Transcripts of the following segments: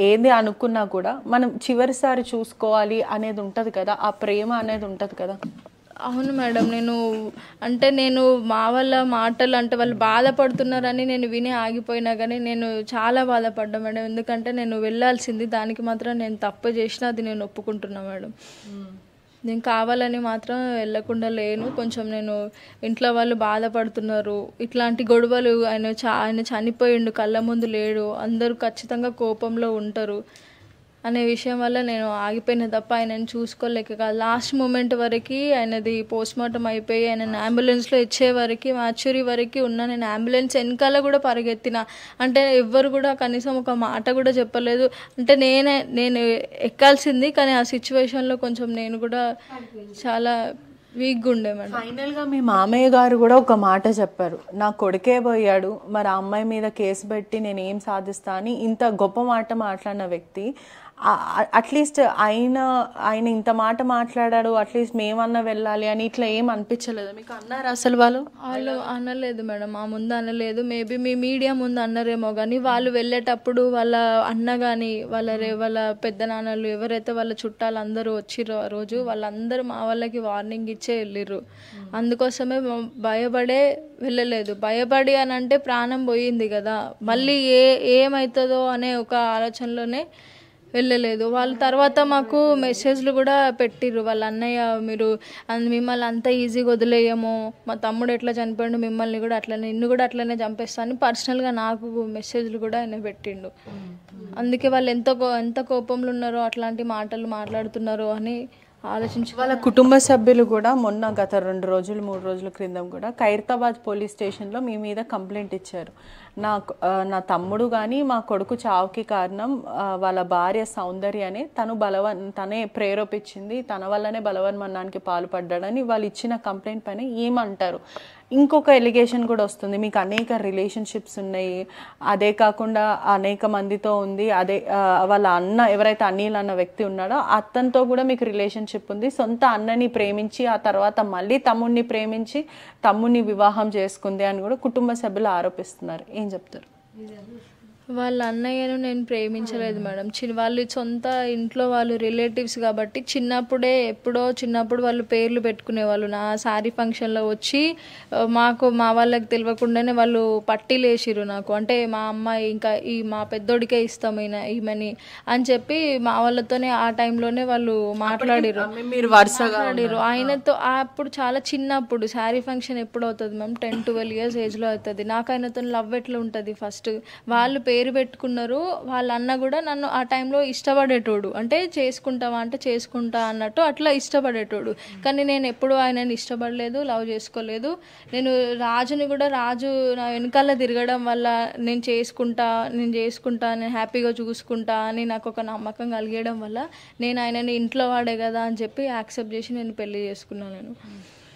ఏది అనుకున్నా కూడా మనం చివరిసారి చూసుకోవాలి అనేది ఉంటది కదా, ఆ ప్రేమ అనేది ఉంటది కదా. అవును మేడం. నేను మా వాళ్ళ మాటలు అంటే వాళ్ళు బాధపడుతున్నారని నేను విని ఆగిపోయినా కానీ నేను చాలా బాధపడ్డా మేడం. ఎందుకంటే నేను వెళ్ళాల్సింది, దానికి మాత్రం నేను తప్పు చేసినా అది నేను ఒప్పుకుంటున్నా మేడం. నేను కావాలని మాత్రం వెళ్ళకుండా లేను. కొంచెం నేను ఇంట్లో వాళ్ళు బాధపడుతున్నారు, ఇట్లాంటి గొడవలు, ఆయన చనిపోయిండు, కళ్ళ ముందు లేడు, అందరూ ఖచ్చితంగా కోపంలో ఉంటారు అనే విషయం వల్ల నేను ఆగిపోయిన తప్ప ఆయనను చూసుకోలేక కాదు. లాస్ట్ మూమెంట్ వరకు ఆయనది పోస్ట్మార్టం అయిపోయి ఆయన అంబులెన్స్లో ఇచ్చే వరకు, మ్యాచ్యూరీ వరకు ఉన్న నేను అంబులెన్స్ వెనకాల కూడా పరిగెత్తిన. అంటే ఎవ్వరు కూడా కనీసం ఒక మాట కూడా చెప్పలేదు. అంటే నేను ఎక్కాల్సింది, కానీ ఆ సిచ్యువేషన్లో కొంచెం నేను కూడా చాలా వీక్గా ఉండే మేడం. ఫైనల్గా మీ మామయ్య గారు కూడా ఒక మాట చెప్పారు, నా కొడుకే పోయాడు, మరి ఆ అమ్మాయి మీద కేసు పెట్టి నేను ఏం సాధిస్తా అని ఇంత గొప్ప మాట మాట్లాడిన వ్యక్తి, అట్లీస్ట్ ఆయన ఇంత మాట మాట్లాడాడు, అట్లీస్ట్ మేమన్నా వెళ్ళాలి అని ఇట్లా ఏం అనిపించలేదు మీకు? అన్నారు అసలు వాళ్ళు అనలేదు మేడం, మా ముందు అనలేదు. మేబీ మీ మీడియా ముందు అన్నారేమో, కానీ వాళ్ళు వెళ్ళేటప్పుడు వాళ్ళ అన్న కానీ వాళ్ళ పెద్ద నాన్నలు ఎవరైతే వాళ్ళ చుట్టాలు అందరూ వచ్చిర్రు ఆ రోజు, వాళ్ళందరూ మా వాళ్ళకి వార్నింగ్ ఇచ్చే వెళ్ళిర్రు. అందుకోసమే భయపడే వెళ్ళలేదు. భయపడి అని అంటే ప్రాణం పోయింది కదా, మళ్ళీ ఏమవుతుందో అనే ఒక ఆలోచనలోనే వెళ్ళలేదు. వాళ్ళ తర్వాత మాకు మెసేజ్లు కూడా పెట్టిర్రు వాళ్ళ అన్నయ్య, మిమ్మల్ని అంత ఈజీగా వదిలేయము, మా తమ్ముడు ఎట్లా చనిపోయిండు మిమ్మల్ని కూడా అట్లనే, నిన్ను కూడా అట్లనే చంపేస్తా అని పర్సనల్గా నాకు మెసేజ్లు కూడా ఆయన పెట్టిండు. అందుకే వాళ్ళు ఎంత కోపంలో ఉన్నారో, అట్లాంటి మాటలు మాట్లాడుతున్నారో అని ఆలోచించి. వాళ్ళ కుటుంబ సభ్యులు కూడా మొన్న గత 2-3 రోజుల క్రితం కూడా ఖైరతాబాద్ పోలీస్ స్టేషన్లో మీ మీద కంప్లైంట్ ఇచ్చారు. నా తమ్ముడు కానీ మా కొడుకు చావుకి కారణం వాళ్ళ భార్య సౌందర్యనే, తనే ప్రేరేపించింది, తన వల్లనే బలవన్మరణానికి పాల్పడ్డాడని వాళ్ళు ఇచ్చిన కంప్లైంట్ పైన ఏమంటారు? ఇంకొక ఎలిగేషన్ కూడా వస్తుంది, మీకు అనేక రిలేషన్షిప్స్ ఉన్నాయి, అదే కాకుండా అనేక మందితో ఉంది, అదే వాళ్ళ అన్న ఎవరైతే అనిల్ అన్న వ్యక్తి ఉన్నాడో అతనితో కూడా మీకు రిలేషన్షిప్ ఉంది, సొంత అన్నని ప్రేమించి ఆ తర్వాత మళ్ళీ తమ్ముడిని ప్రేమించి తమ్ముడిని వివాహం చేసుకుంది అని కూడా కుటుంబ సభ్యులు ఆరోపిస్తున్నారు. ఏం చెప్తారు? వాళ్ళ అన్నయ్యను నేను ప్రేమించలేదు మేడం. వాళ్ళు సొంత ఇంట్లో వాళ్ళు రిలేటివ్స్ కాబట్టి చిన్నప్పుడు వాళ్ళు పేర్లు పెట్టుకునేవాళ్ళు. నా శారీ ఫంక్షన్లో వచ్చి మా వాళ్ళకి తెలియకుండానే వాళ్ళు పట్టీలు వేసిర్రు నాకు. అంటే మా అమ్మాయి ఇంకా మా పెద్దోడికే ఇస్తాం ఈమెని అని చెప్పి మా వాళ్ళతోనే ఆ టైంలోనే వాళ్ళు మాట్లాడిర్రు. ఆయనతో అప్పుడు చాలా చిన్నప్పుడు శారీ ఫంక్షన్ ఎప్పుడు అవుతుంది మ్యామ్, 10-12 years ఏజ్లో అవుతుంది. నాకు ఆయనతో లవ్ ఎట్లా ఉంటుంది? ఫస్ట్ వాళ్ళు పేరు పెట్టుకున్నారు. వాళ్ళ అన్న కూడా నన్ను ఆ టైంలో ఇష్టపడేటోడు, అంటే చేసుకుంటావా అంటే చేసుకుంటా అన్నట్టు అట్లా ఇష్టపడేటోడు. కానీ నేను ఎప్పుడు ఆయనని ఇష్టపడలేదు, లవ్ చేసుకోలేదు. రాజు నా వెనకాల తిరగడం వల్ల నేను హ్యాపీగా చూసుకుంటా అని నాకు ఒక నమ్మకం కలిగడం వల్ల నేను ఆయనని ఇంట్లో వాడే కదా అని చెప్పి యాక్సెప్ట్ చేసి నేను పెళ్లి చేసుకున్నాను.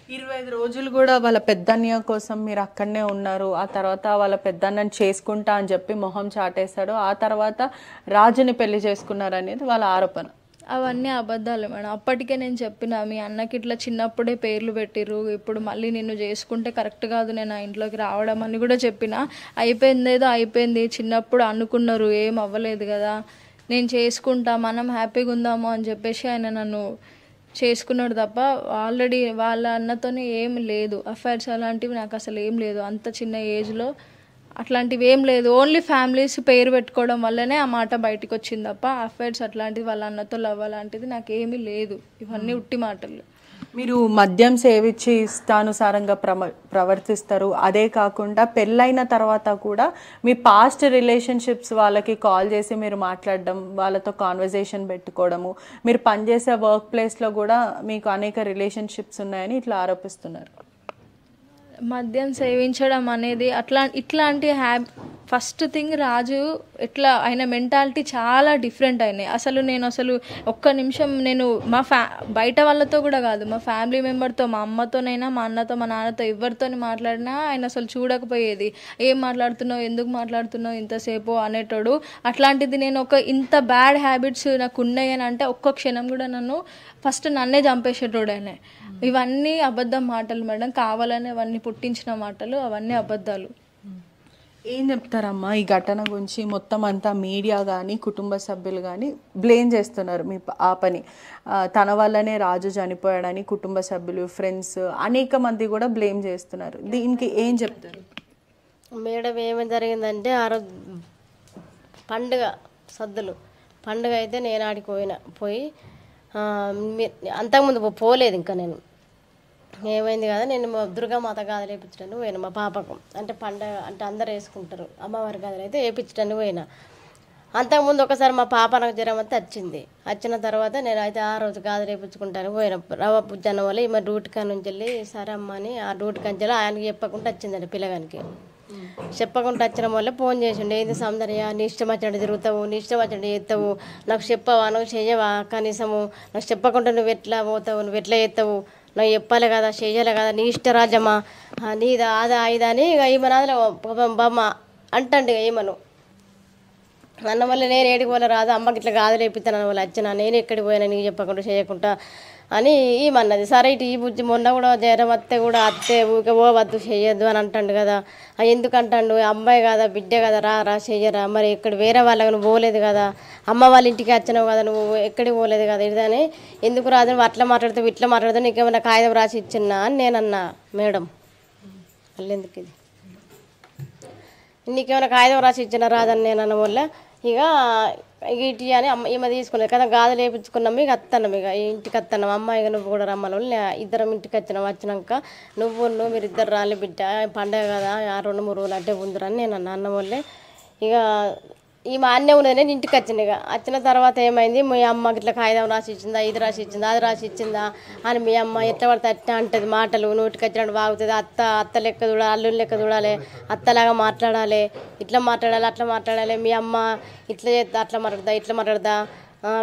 25 రోజులు కూడా వాళ్ళ పెద్దన్నయ్య కోసం మీరు అక్కడనే ఉన్నారు. ఆ తర్వాత వాళ్ళ పెద్దన్నని చేసుకుంటా అని చెప్పి మొహం చాటేశాడు. ఆ తర్వాత రాజుని పెళ్లి చేసుకున్నారు అనేది వాళ్ళ ఆరోపణ. అవన్నీ అబద్ధాలు మేడం. అప్పటికే నేను చెప్పిన, మీ అన్నకి ఇట్లా చిన్నప్పుడే పేర్లు పెట్టిర్రు, ఇప్పుడు మళ్ళీ నిన్ను చేసుకుంటే కరెక్ట్ కాదు నేను ఆ ఇంట్లోకి రావడం అని కూడా చెప్పిన. అయిపోయిందేదో అయిపోయింది, చిన్నప్పుడు అనుకున్నారు, ఏం అవ్వలేదు కదా, నేను చేసుకుంటా, మనం హ్యాపీగా ఉందాము అని చెప్పేసి ఆయన నన్ను చేసుకున్నాడు తప్ప ఆల్రెడీ వాళ్ళ అన్నతోనే ఏం లేదు. అఫైర్స్ అలాంటివి నాకు అసలు ఏం లేదు. అంత చిన్న ఏజ్లో అట్లాంటివి ఏం లేదు. ఓన్లీ ఫ్యామిలీస్ పేరు పెట్టుకోవడం వల్లనే ఆ మాట బయటకు వచ్చింది తప్ప అఫైర్స్ అట్లాంటివి వాళ్ళ అన్నతో లవ్ అలాంటిది నాకేమీ లేదు. ఇవన్నీ ఉట్టి మాటలు. మీరు మద్యం సేవించి ఇష్టానుసారంగా ప్రవర్తిస్తారు. అదే కాకుండా పెళ్ళైన తర్వాత కూడా మీ పాస్ట్ రిలేషన్షిప్స్ వాళ్ళకి కాల్ చేసి మీరు మాట్లాడడం, వాళ్ళతో కాన్వర్జేషన్ పెట్టుకోవడము, మీరు పనిచేసే వర్క్ ప్లేస్లో కూడా మీకు అనేక రిలేషన్షిప్స్ ఉన్నాయని ఇట్లా ఆరోపిస్తున్నారు. మద్యం సేవించడం అనేది ఇట్లాంటి ఫస్ట్ థింగ్, రాజు ఆయన మెంటాలిటీ చాలా డిఫరెంట్ అయినాయి. నేను ఒక్క నిమిషం నేను బయట వాళ్ళతో కూడా కాదు, మా ఫ్యామిలీ మెంబర్తో, మా అమ్మతోనైనా, మా అన్నతో, మా నాన్నతో ఎవరితో మాట్లాడినా ఆయన అసలు చూడకపోయేది. ఏం మాట్లాడుతున్నావు, ఎందుకు మాట్లాడుతున్నావు ఇంతసేపు అనేటోడు. అట్లాంటిది నేను ఇంత బ్యాడ్ హ్యాబిట్స్ నాకు ఉన్నాయని అంటే ఒక్క క్షణం కూడా నన్నే చంపేసేటోడు ఆయన. ఇవన్నీ అబద్ధం మాటలు మేడం, కావాలని అవన్నీ పుట్టించిన మాటలు, అవన్నీ అబద్ధాలు. ఏం చెప్తారమ్మా ఈ ఘటన గురించి? మొత్తం అంతా మీడియా కానీ కుటుంబ సభ్యులు కానీ బ్లేమ్ చేస్తున్నారు మీ పాపని. తన వల్లనే రాజు చనిపోయాడని కుటుంబ సభ్యులు, ఫ్రెండ్స్ అనేక మంది కూడా బ్లేమ్ చేస్తున్నారు. దీనికి ఏం చెప్తారు? మేడం ఏమేమి జరిగిందంటే ఆ రోజు పండుగ సద్దులు పండుగ అయితే నేను ఆడికి పోయి అంతకుముందు పోలేదు. ఇంకా నేను ఏమైంది కదా, నేను దుర్గామాత గాజులు వేయించడానికి పోయినా మా పాపకు. అంటే పండగ అంటే అందరు వేసుకుంటారు, అమ్మవారి గాజులు అయితే వేయించడానికి పోయినా. అంతకుముందు ఒకసారి మా పాప నాకు జ్వరం అయితే వచ్చిన తర్వాత నేను అయితే ఆ రోజు గాజులు వేయించుకుంటాను పోయినా. రవ్వ పుజ్జన్న వల్ల ఈమె డ్యూటీ కాడ నుంచి వెళ్ళి సరే అమ్మ అని ఆ డ్యూటీ కంచెలో ఆయనకి చెప్పకుండా వచ్చిందండి పిల్లగానికి. చెప్పకుండా వచ్చిన వల్ల ఫోన్ చేసిండు, ఏంది సౌందర్య నీ ఇష్టం వచ్చినట్టు తిరుగుతావు, నీ ఇష్టం వచ్చినట్టు చేస్తావు, నాకు చెప్పవా, నువ్వు చెయ్యవా, కనీసము నాకు చెప్పకుండా నువ్వు ఎట్లా పోతావు, నువ్వు ఎట్లా చేస్తావు, నాకు చెప్పాలి కదా, చెయ్యాలి కదా, నీ ఇష్టరాజ్యమా, నీదా అదా ఇదా అని ఇక ఈమె నాదలో బొమ్మ అంటండి. ఇక ఈమెను అన్న వల్ల నేను ఏడికి పోలే రాదు, అమ్మకి ఇట్లా గాజులు వేపిస్తాను అన్న వాళ్ళు వచ్చిన, నేను ఎక్కడికి పోయినా నీకు చెప్పకుండా చేయకుండా అని ఈమన్నది. సరే ఇటు ఈ బుజ్జి మొన్న కూడా జ్వరం వస్తే కూడా అత్తే ఊకే పోవద్దు చెయ్యొద్దు అని అంటాడు కదా. ఎందుకు అంటాడు, అమ్మాయి కదా బిడ్డ కదా రా చెయ్యరా, మరి ఇక్కడ వేరే వాళ్ళకి నువ్వు పోలేదు కదా, అమ్మ వాళ్ళ ఇంటికి వచ్చినావు కదా, నువ్వు ఎక్కడికి పోలేదు కదా, ఇదని ఎందుకు రాదు, నువ్వు అట్లా మాట్లాడుతావు ఇట్లా మాట్లాడుతావు, నీకేమైనా కాగితం రాసి ఇచ్చిన్నా అని నేనన్నా. మేడం మళ్ళీ ఎందుకు ఇది, నీకేమైనా కాగితం రాసి ఇచ్చినా రాదని నేను అన్న వల్ల ఇక ఇటు అని ఈమె తీసుకున్నది కదా, గాజులు వేయించుకున్నాము. ఇక వస్తున్నాం, ఇక ఇంటికి వస్తున్నాం. అమ్మాయి నువ్వు కూడా రమ్మని వాళ్ళు ఇద్దరం ఇంటికి వచ్చినాం. వచ్చినాక మీరు ఇద్దరు రాలి బిడ్డ పండగ కదా 2-3 రోజులు అంటే ఉందిరని నేను అన్న వాళ్ళే. ఇక ఈమె అన్నే ఉన్నది, నేను ఇంటికి వచ్చింది. ఇక వచ్చిన తర్వాత ఏమైంది, మీ అమ్మకి ఇట్లా కాగితం రాసి ఇచ్చిందా, ఇది రాసి ఇచ్చిందా, అది రాసి ఇచ్చిందా అని మీ అమ్మ ఎట్లా పడితే అట్లా అంటది, మాటలు నోటికి వచ్చినట్టు బాగుతుంది. అత్త లెక్క చూడాలి, అల్లుని లెక్క చూడాలి, అత్తలాగా మాట్లాడాలి, ఇట్లా మాట్లాడాలి అట్లా మాట్లాడాలి, మీ అమ్మ ఇట్లా చేస్తా అట్లా మాట్లాడదా ఇట్లా మాట్లాడదా,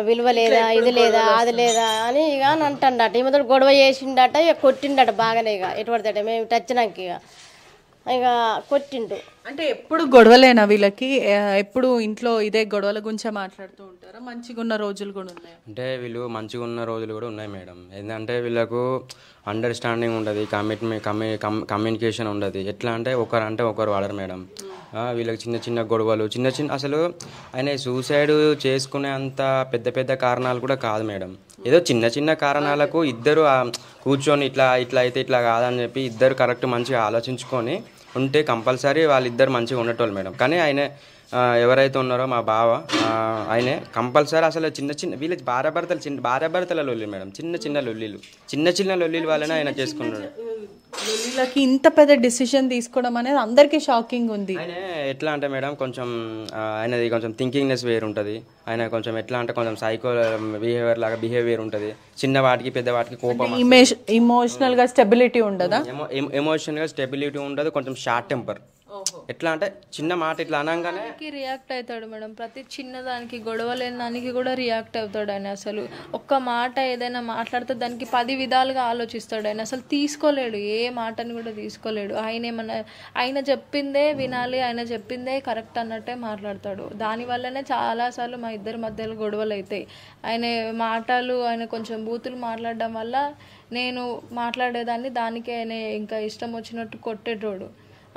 విలువ లేదా, ఇది లేదా, అది లేదా అని ఇక అని అంటాడట. ఈమెతో గొడవ చేసిండట, ఇక కొట్టిండట బాగానే. ఇక ఎటు పడతాడ మేము ఇటు వచ్చినాక ఇక కొట్టిండు. అంటే ఎప్పుడు గొడవలేనా వీళ్ళకి? ఎప్పుడు ఇంట్లో ఇదే గొడవల గురించే మాట్లాడుతూ ఉంటారా? మంచిగా ఉన్న రోజులు కూడా ఉన్నాయి? అంటే వీళ్ళు మంచిగా ఉన్న రోజులు కూడా ఉన్నాయి మేడం. ఏంటంటే వీళ్ళకు అండర్స్టాండింగ్ ఉండదు, కమ్యూనికేషన్ ఉండదు. ఎట్లా అంటే ఒకరు వాడరు మేడం. వీళ్ళకి చిన్న చిన్న గొడవలు అసలు ఆయన సూసైడ్ చేసుకునే అంత పెద్ద పెద్ద కారణాలు కూడా కాదు మేడం. ఏదో చిన్న చిన్న కారణాలకు ఇద్దరు కూర్చొని ఇట్లా అయితే ఇట్లా కాదని చెప్పి ఇద్దరు కరెక్ట్ మంచిగా ఆలోచించుకొని ఉంటే కంపల్సరీ వాళ్ళిద్దరు మంచిగా ఉండేటోళ్ళు మేడం. కానీ ఆయన ఎవరైతే ఉన్నారో మా బావ ఆయనే కంపల్సరీ అసలు వీళ్ళకి భార్యాభర్తల లొల్లి మేడం. చిన్న లొల్లీలు వాళ్ళనే ఆయన చేసుకున్నాడు. వీళ్ళకి ఇంత పెద్ద డిసిషన్ తీసుకోవడం అనేది అందరికీ షాకింగ్ ఉంది. ఆయన ఎట్లా అంటే మేడం కొంచెం ఆయనది కొంచెం థింకింగ్నెస్ వేరు ఉంటుంది. ఆయన కొంచెం ఎట్లా అంటే కొంచెం సైకో బిహేవియర్ ఉంటుంది. చిన్న వాటికి పెద్ద వాటికి కోపం, ఎమోషనల్ గా స్టెబిలిటీ ఉండదా? ఎమోషనల్ గా స్టెబిలిటీ ఉండదు. కొంచెం షార్ట్ టెంపర్. ఎట్లా అంటే చిన్న మాట ఇట్లా అనగానే రియాక్ట్ అవుతాడు మేడం. ప్రతి చిన్నదానికి గొడవ లేని దానికి కూడా రియాక్ట్ అవుతాడు ఆయన. అసలు ఒక్క మాట ఏదైనా మాట్లాడితే దానికి 10 విధాలుగా ఆలోచిస్తాడు ఆయన. అసలు తీసుకోలేడు, ఏ మాటని కూడా తీసుకోలేడు. ఆయన చెప్పిందే వినాలి, ఆయన చెప్పిందే కరెక్ట్ అన్నట్టే మాట్లాడతాడు. దానివల్లనే చాలాసార్లు మా ఇద్దరి మధ్యలో గొడవలు అవుతాయి. ఆయన కొంచెం బూతులు మాట్లాడడం వల్ల నేను మాట్లాడేదాన్ని, దానికి ఆయన ఇంకా ఇష్టం వచ్చినట్టు కొట్టేటోడు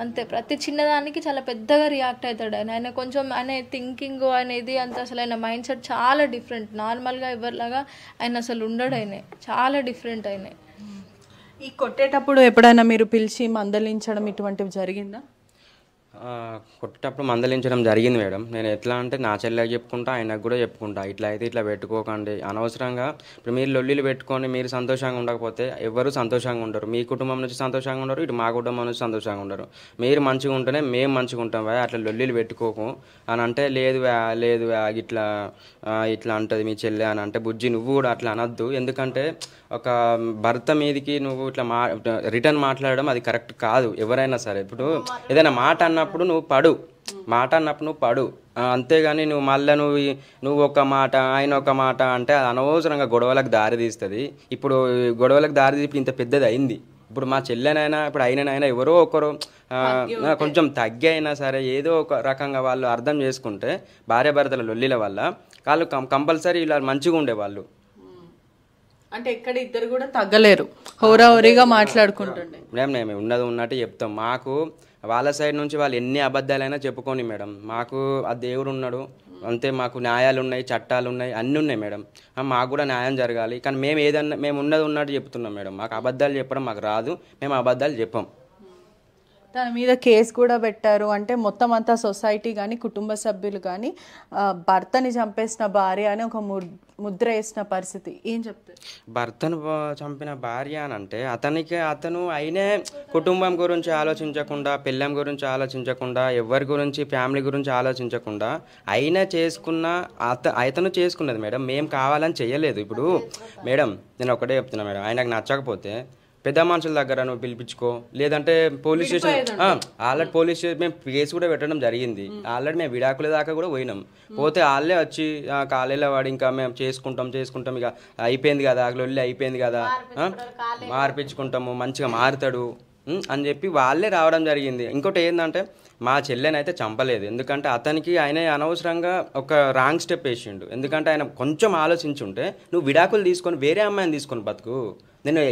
అంతే. ప్రతి చిన్నదానికి చాలా పెద్దగా రియాక్ట్ అవుతాడు ఆయన థింకింగ్ అనేది అంత అసలు ఆయన మైండ్ సెట్ చాలా డిఫరెంట్. నార్మల్గా ఎవరిలాగా ఆయన అసలు ఉండడు, ఆయన చాలా డిఫరెంట్. ఆయన ఈ కొట్టేటప్పుడు ఎప్పుడైనా మీరు పిలిచి మందలించడం ఇటువంటివి జరిగిందా? కొట్టేటప్పుడు మందలించడం జరిగింది మేడం. నేను ఎట్లా అంటే నా చెల్లెకి చెప్పుకుంటా, ఆయనకు కూడా చెప్పుకుంటా, ఇట్లా అయితే ఇట్లా పెట్టుకోకండి అనవసరంగా. ఇప్పుడు మీరు లొల్లిలు పెట్టుకొని మీరు సంతోషంగా ఉండకపోతే ఎవరు సంతోషంగా ఉండరు. మీ కుటుంబం నుంచి సంతోషంగా ఉండరు, ఇటు మా కుటుంబం నుంచి సంతోషంగా ఉండరు. మీరు మంచిగా ఉంటేనే మేము మంచిగా ఉంటాం. అట్లా లొల్లిలు పెట్టుకోకు అని అంటే లేదు ఇట్లా అంటది మీ చెల్లె అని అంటే, బుజ్జి నువ్వు కూడా అట్లా అనద్దు. ఎందుకంటే ఒక భర్త మీదకి నువ్వు ఇట్లా రిటర్న్ మాట్లాడడం అది కరెక్ట్ కాదు. ఎవరైనా సరే ఇప్పుడు ఏదైనా మాట అన్నప్పుడు నువ్వు పడు, అంతేగాని నువ్వు మళ్ళీ నువ్వు ఒక మాట ఆయన ఒక మాట అంటే అనవసరంగా గొడవలకు దారి తీస్తుంది. ఇప్పుడు గొడవలకు దారి తీసి ఇంత పెద్దది అయింది. ఇప్పుడు మా చెల్లెనైనా ఇప్పుడు అయినైనా ఎవరో ఒకరు కొంచెం తగ్గి అయినా సరే ఏదో ఒక రకంగా వాళ్ళు అర్థం చేసుకుంటే భార్యాభర్తల లొల్లిల వల్ల వాళ్ళు కంపల్సరీ ఇలా మంచిగా ఉండేవాళ్ళు. అంటే ఎక్కడ ఇద్దరు కూడా తగ్గలేరు, హోరాహోరీగా మాట్లాడుకుంటుండే. మేడం మేము ఉన్నది ఉన్నట్టు చెప్తాం. మాకు వాళ్ళ సైడ్ నుంచి వాళ్ళు ఎన్ని అబద్ధాలైనా చెప్పుకొని మేడం, మాకు ఆ దేవుడు ఉన్నాడు అంతే, మాకు న్యాయాలు ఉన్నాయి, చట్టాలు ఉన్నాయి, అన్నీ ఉన్నాయి మేడం. మాకు కూడా న్యాయం జరగాలి. కానీ మేము ఏదన్నా మేము ఉన్నది ఉన్నట్టు చెప్తున్నాం మేడం. మాకు అబద్ధాలు చెప్పడం మాకు రాదు, మేము అబద్ధాలు చెప్పాం. తన మీద కేసు కూడా పెట్టారు. అంటే మొత్తం అంతా సొసైటీ కానీ కుటుంబ సభ్యులు కానీ భర్తని చంపేసిన భార్య అని ఒక ముద్ర వేసిన పరిస్థితి. ఏం చెప్తారు? భర్తను చంపిన భార్య అని అంటే అతను అయినే కుటుంబం గురించి ఆలోచించకుండా, పిల్లం గురించి ఆలోచించకుండా, ఎవరి గురించి ఫ్యామిలీ గురించి ఆలోచించకుండా అయినా చేసుకున్న అతను చేసుకున్నది మేడం. మేము కావాలని చెయ్యలేదు. ఇప్పుడు మేడం నేను ఒకటే చెప్తున్నా మేడం, ఆయనకు నచ్చకపోతే పెద్ద మనుషుల దగ్గర నువ్వు పిలిపించుకో, లేదంటే police station already police station మేము కేసు కూడా పెట్టడం జరిగింది. ఆల్రెడీ మేము విడాకుల దాకా కూడా పోయినాం. పోతే వాళ్ళే వచ్చి కాలేలో వాడు ఇంకా మేము చేసుకుంటాం ఇక అయిపోయింది కదా, లొల్లి అయిపోయింది కదా, మార్పించుకుంటాము, మంచిగా మారుతాడు అని చెప్పి వాళ్ళే రావడం జరిగింది. ఇంకోటి ఏంటంటే మా చెల్లెనైతే చంపలేదు. ఎందుకంటే అతనికి ఆయన అనవసరంగా ఒక రాంగ్ స్టెప్ వేసిండు. ఎందుకంటే ఆయన కొంచెం ఆలోచించుంటే నువ్వు విడాకులు తీసుకొని వేరే అమ్మాయిని తీసుకొని బతుకు, నేను